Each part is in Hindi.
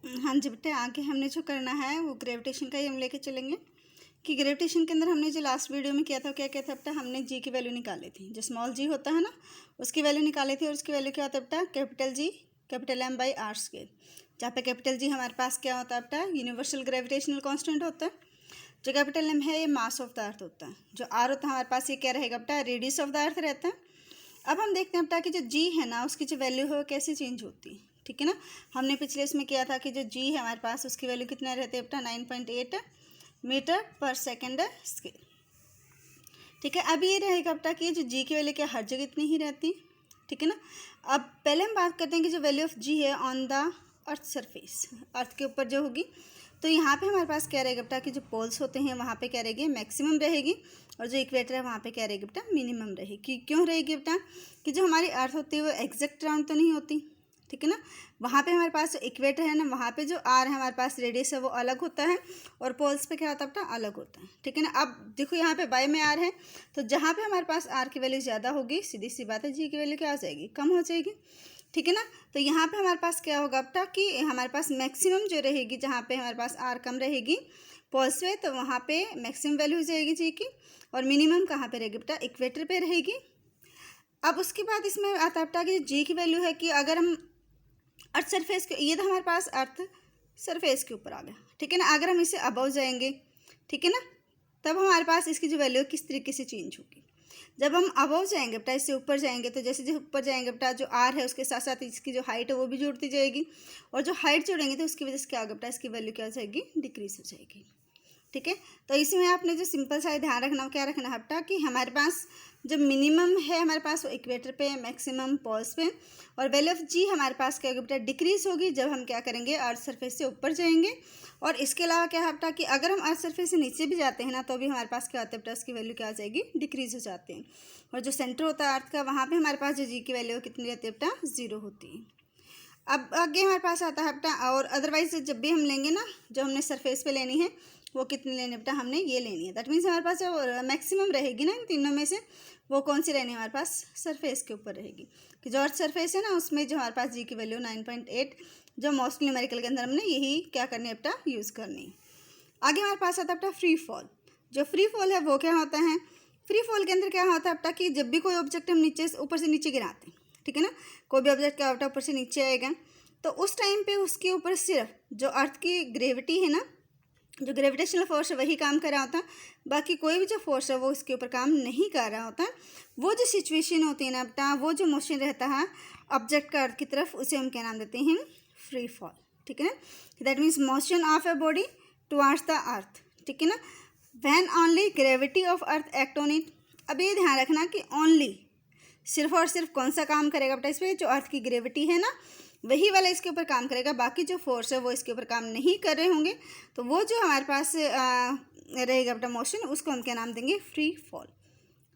हाँ जी बेटा, आगे हमने जो करना है वो ग्रेविटेशन का ही हम लेके चलेंगे कि ग्रेविटेशन के अंदर हमने जो लास्ट वीडियो में किया था क्या क्या था बेटा, हमने जी की वैल्यू निकाली थी। जो स्मॉल जी होता है ना उसकी वैल्यू निकाली थी और उसकी वैल्यू क्या होता है बेटा, capital G capital M by R square. जहाँ पे कैपिटल जी हमारे पास क्या होता है बेटा, यूनिवर्सल ग्रेविटेशनल कॉन्स्टेंट होता है। जो कैपिटल एम है ये मास ऑफ द अर्थ होता है। जो आर होता है हमारे पास ये क्या रहेगा बेटा, रेडियस ऑफ द अर्थ रहता है। अब हम देखते हैं बेटा कि जो जी है ना उसकी जो वैल्यू है वो कैसे चेंज होती है। ठीक है ना, हमने पिछले इसमें किया था कि जो जी है हमारे पास उसकी वैल्यू कितना रहती है बेटा, 9.8 मीटर पर सेकेंड स्क्वायर। ठीक है, अब ये रहेगा बेटा कि जो जी की वैल्यू क्या हर जगह इतनी ही रहती है। ठीक है ना, अब पहले हम बात करते हैं कि जो वैल्यू ऑफ जी है ऑन द अर्थ सरफेस, अर्थ के ऊपर जो होगी, तो यहाँ पे हमारे पास क्या रहेगा बेटा कि जो पोल्स होते हैं वहाँ पे क्या रहेगी, मैक्सिमम रहेगी, और जो इक्वेटर है वहाँ पे क्या रहेगी बेटा, मिनिमम रहेगी। क्यों रहेगी बेटा, कि जो हमारी अर्थ होती है वो एग्जैक्ट राउंड तो नहीं होती। ठीक है ना, वहाँ पे हमारे पास जो इक्वेटर है ना वहाँ पे जो आर है हमारे पास रेडियस है वो अलग होता है, और पोल्स पे क्या होता है बेटा, अलग होता है। ठीक है ना, अब देखो यहाँ पे बाय में आर है, तो जहाँ पे हमारे पास आर की वैल्यू ज़्यादा होगी सीधी सी बात है जी की वैल्यू क्या हो जाएगी, कम हो जाएगी। ठीक है ना, तो यहाँ पे हमारे पास क्या होगा बेटा कि हमारे पास मैक्सिमम जो रहेगी, जहाँ पे हमारे पास आर कम रहेगी पोल्स पे, तो वहाँ पे मैक्सिमम वैल्यू हो जाएगी जी की, और मिनिमम कहाँ पे रहेगी बेटा, इक्वेटर पे रहेगी। अब उसके बाद इसमें आता है बेटा कि जी की वैल्यू है कि अगर हम अर्थ सरफेस के, ये तो हमारे पास अर्थ सरफेस के ऊपर आ गया। ठीक है ना, अगर हम इसे अबव जाएंगे, ठीक है ना, तब हमारे पास इसकी जो वैल्यू किस तरीके से चेंज होगी। जब हम अबव जाएंगे बेटा, इससे ऊपर जाएंगे, तो जैसे जैसे ऊपर जाएंगे बेटा जो आर है उसके साथ साथ इसकी जो हाइट है वो भी जुड़ती जाएगी, और जो हाइट जोड़ेंगे तो उसकी वजह से क्या होगा बेटा, इसकी वैल्यू क्या हो जाएगी, डिक्रीज हो जाएगी। ठीक है, तो इसमें आपने जो सिंपल सा ध्यान रखना क्या रखना है बेटा कि हमारे पास जो मिनिमम है हमारे पास वो इक्वेटर पे, मैक्सिमम पोल्स पे, और वैल्यू ऑफ जी हमारे पास क्या होगी बेटा, डिक्रीज होगी जब हम क्या करेंगे, अर्थ सरफेस से ऊपर जाएंगे। और इसके अलावा क्या है बेटा कि अगर हम अर्थ सरफेस से नीचे भी जाते हैं ना तो भी हमारे पास क्या होता है बेटा, उसकी वैल्यू क्या हो जाएगी, डिक्रीज हो जाते हैं। और जो सेंटर होता है अर्थ का वहाँ पर हमारे पास जो जी की वैल्यू कितनी रहती है बेटा, 0 होती है। अब आगे हमारे पास आता है बेटा, और अदरवाइज जब भी हम लेंगे ना, जो हमने सरफेस पे लेनी है वो कितनी लेनी है बेटा, हमने ये लेनी है। दैट मीन्स हमारे पास जो मैक्सिमम रहेगी ना इन तीनों में से, वो कौन सी रहनी है हमारे पास, सरफेस के ऊपर रहेगी। कि जो अर्थ सरफेस है ना उसमें जो हमारे पास जी की वैल्यू 9.8, जो मोस्ट न्यूमेरिकल के अंदर हमने यही क्या करनी है बेटा, यूज़ करनी है। आगे हमारे पास आता है बेटा फ्री फॉल। जो फ्री फॉल है वो क्या होता है, फ्री फॉल के अंदर क्या होता है बेटा कि जब भी कोई ऑब्जेक्ट हम नीचे ऊपर से नीचे गिराते हैं, ठीक है ना, कोई भी ऑब्जेक्ट क्या होता है ऊपर से नीचे आएगा, तो उस टाइम पे उसके ऊपर सिर्फ जो अर्थ की ग्रेविटी है ना, जो ग्रेविटेशनल फोर्स है वही काम कर रहा होता है, बाकी कोई भी जो फोर्स है वो इसके ऊपर काम नहीं कर रहा होता। वो जो सिचुएशन होती है ना बेटा, वो जो मोशन रहता है ऑब्जेक्ट का अर्थ की तरफ, उसे हम क्या नाम देते हैं, फ्री फॉल। ठीक है ना, that means motion of a body towards the earth. ठीक है ना, when only gravity of earth act on it. अब ये ध्यान रखना कि ओनली, सिर्फ और सिर्फ कौन सा काम करेगा बेटा इस पर, जो अर्थ की ग्रेविटी है ना वही वाला इसके ऊपर काम करेगा, बाकी जो फोर्स है वो इसके ऊपर काम नहीं कर रहे होंगे। तो वो जो हमारे पास रहेगा बेटा मोशन, उसको हम क्या नाम देंगे, फ्री फॉल।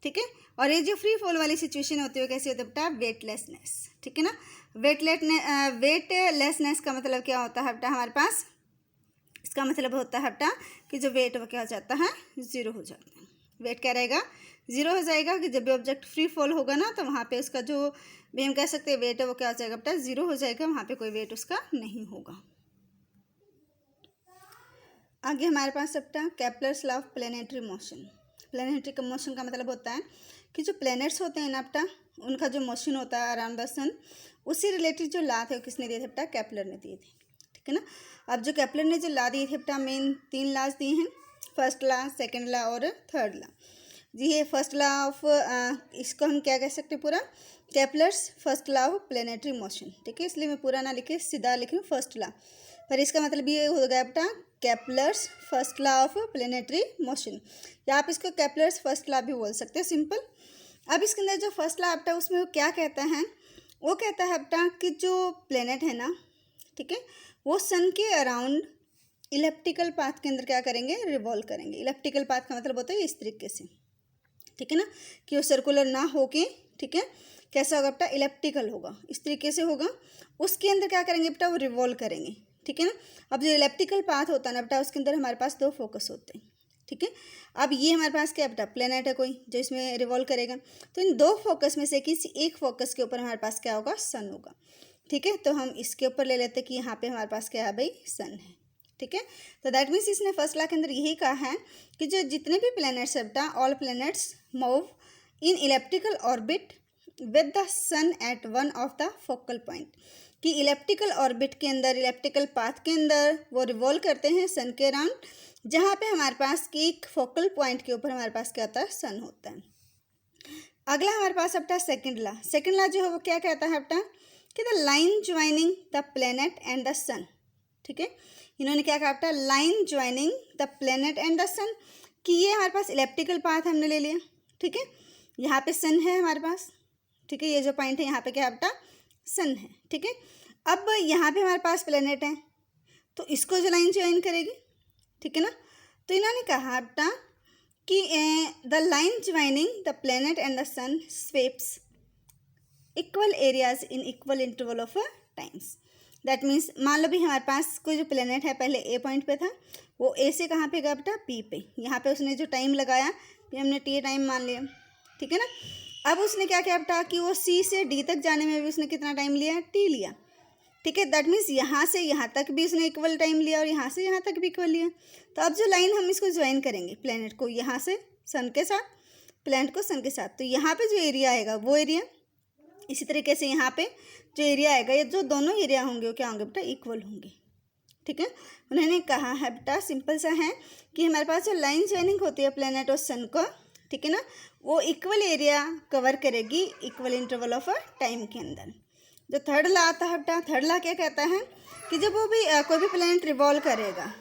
ठीक है, और ये जो फ्री फॉल वाली सिचुएशन होती है कैसे होती है बेटा, वेटलेसनेस। ठीक है ना, वेटलेसनेस का मतलब क्या होता है बेटा हमारे पास, इसका मतलब होता है बेटा कि जो वेट वो क्या हो जाता है, 0 हो जाता है। वेट क्या रहेगा, 0 हो जाएगा। कि जब भी ऑब्जेक्ट फ्री फॉल होगा ना तो वहाँ पे उसका जो भी हम कह सकते हैं वेट है वो क्या हो जाएगा बेटा, 0 हो जाएगा, वहाँ पे कोई वेट उसका नहीं होगा। आगे हमारे पास बेटा Kepler's law of planetary motion. Planetary motion का मतलब होता है कि जो प्लैनेट्स होते हैं ना बेटा, उनका जो मोशन होता है अराउंड द सन, उससे रिलेटेड जो लॉ थे वो किसने दिए थे बेटा, केपलर ने दिए थे। ठीक है ना, अब जो केपलर ने जो लॉ दिए थे बेटा, मेन 3 लॉज दिए हैं, फर्स्ट लॉ, सेकंड लॉ और थर्ड लॉ। जी ये फर्स्ट लॉ ऑफ, इसको हम क्या कह सकते हैं पूरा, Kepler's first law of planetary motion. ठीक है, इसलिए मैं पूरा ना लिखे सीधा लिखूँ फर्स्ट लॉ, पर इसका मतलब ये हो गया बेटा Kepler's first law of planetary motion, या आप इसको केपलर्स फर्स्ट लॉ भी बोल सकते हैं, सिंपल। अब इसके अंदर जो फर्स्ट लॉ बेटा उसमें वो क्या कहता है, वो कहता है बेटा कि जो प्लैनेट है ना, ठीक है, वो सन के अराउंड इलेप्टिकल पाथ के अंदर क्या करेंगे, रिवॉल्व करेंगे। इलेप्टिकल पाथ का मतलब होता है इस तरीके से, ठीक है ना, कि वो सर्कुलर ना होके, ठीक है, कैसा होगा बेटा, इलेप्टिकल होगा, इस तरीके से होगा। उसके अंदर क्या करेंगे बेटा, वो रिवॉल्व करेंगे। ठीक है ना, अब जो इलेप्टिकल पाथ होता है ना बेटा, उसके अंदर हमारे पास 2 फोकस होते हैं। ठीक है, अब ये हमारे पास क्या बेटा, प्लैनेट है कोई जो इसमें रिवॉल्व करेगा, तो इन 2 फोकस में से किसी एक फोकस के ऊपर हमारे पास क्या होगा, सन होगा। ठीक है, तो हम इसके ऊपर ले लेते कि यहाँ पे हमारे पास क्या है भाई, सन है। ठीक है, तो दैट मीन्स इसने फर्स्ट लॉ के अंदर यही कहा है कि जो जितने भी प्लैनेट्स है बेटा, all planets move in elliptical orbit with the sun at one of the focal point, कि इलेप्टिकल ऑर्बिट के अंदर, इलेप्टिकल पाथ के अंदर वो रिवॉल्व करते हैं सन के अराउंड, जहाँ पे हमारे पास की एक फोकल पॉइंट के ऊपर हमारे पास क्या होता है, सन होता है। अगला हमारे पास अपना सेकंड लॉ, सेकंड लॉ जो है वो क्या कहता है अपना, कि the line joining the planet and the sun. ठीक है, इन्होंने क्या कहा अपना, line joining the planet and the sun, कि ये हमारे पास इलेप्टिकल पाथ हमने ले लिया। ठीक है, यहाँ पे सन है हमारे पास। ठीक है, ये जो पॉइंट है यहाँ पे क्या अपना, सन है। ठीक है, अब यहाँ पे हमारे पास प्लेनेट है, तो इसको जो लाइन ज्वाइन करेगी, ठीक है ना, तो इन्होंने कहा अपना कि the line joining the planet and the sun sweeps equal areas in equal interval of times. That means मान लो भी हमारे पास कोई जो प्लेनेट है पहले ए पॉइंट पे था, वो ए से कहाँ पे गया बेटा, पी पे। यहाँ पे उसने जो टाइम लगाया भी हमने टी टाइम मान लिया। ठीक है ना, अब उसने क्या किया बेटा कि वो सी से डी तक जाने में भी उसने कितना टाइम लिया, टी लिया। ठीक है, दैट मीन्स यहाँ से यहाँ तक भी उसने इक्वल टाइम लिया और यहाँ से यहाँ तक भी इक्वल लिया। तो अब जो लाइन हम इसको ज्वाइन करेंगे प्लेनेट को यहाँ से सन के साथ, प्लेनेट को सन के साथ, तो यहाँ पे जो एरिया आएगा वो एरिया, इसी तरीके से यहाँ पे जो एरिया आएगा, ये जो दोनों एरिया होंगे वो क्या होंगे बेटा, इक्वल होंगे। ठीक है, उन्होंने कहा है बेटा, सिंपल सा है कि हमारे पास जो लाइन ज्वाइनिंग होती है प्लेनेट और सन को, ठीक है ना, वो इक्वल एरिया कवर करेगी इक्वल इंटरवल ऑफ टाइम के अंदर। जो थर्ड लॉ आता है बेटा, थर्ड लॉ क्या कहता है कि जब वो भी कोई भी प्लेनेट रिवॉल्व करेगा,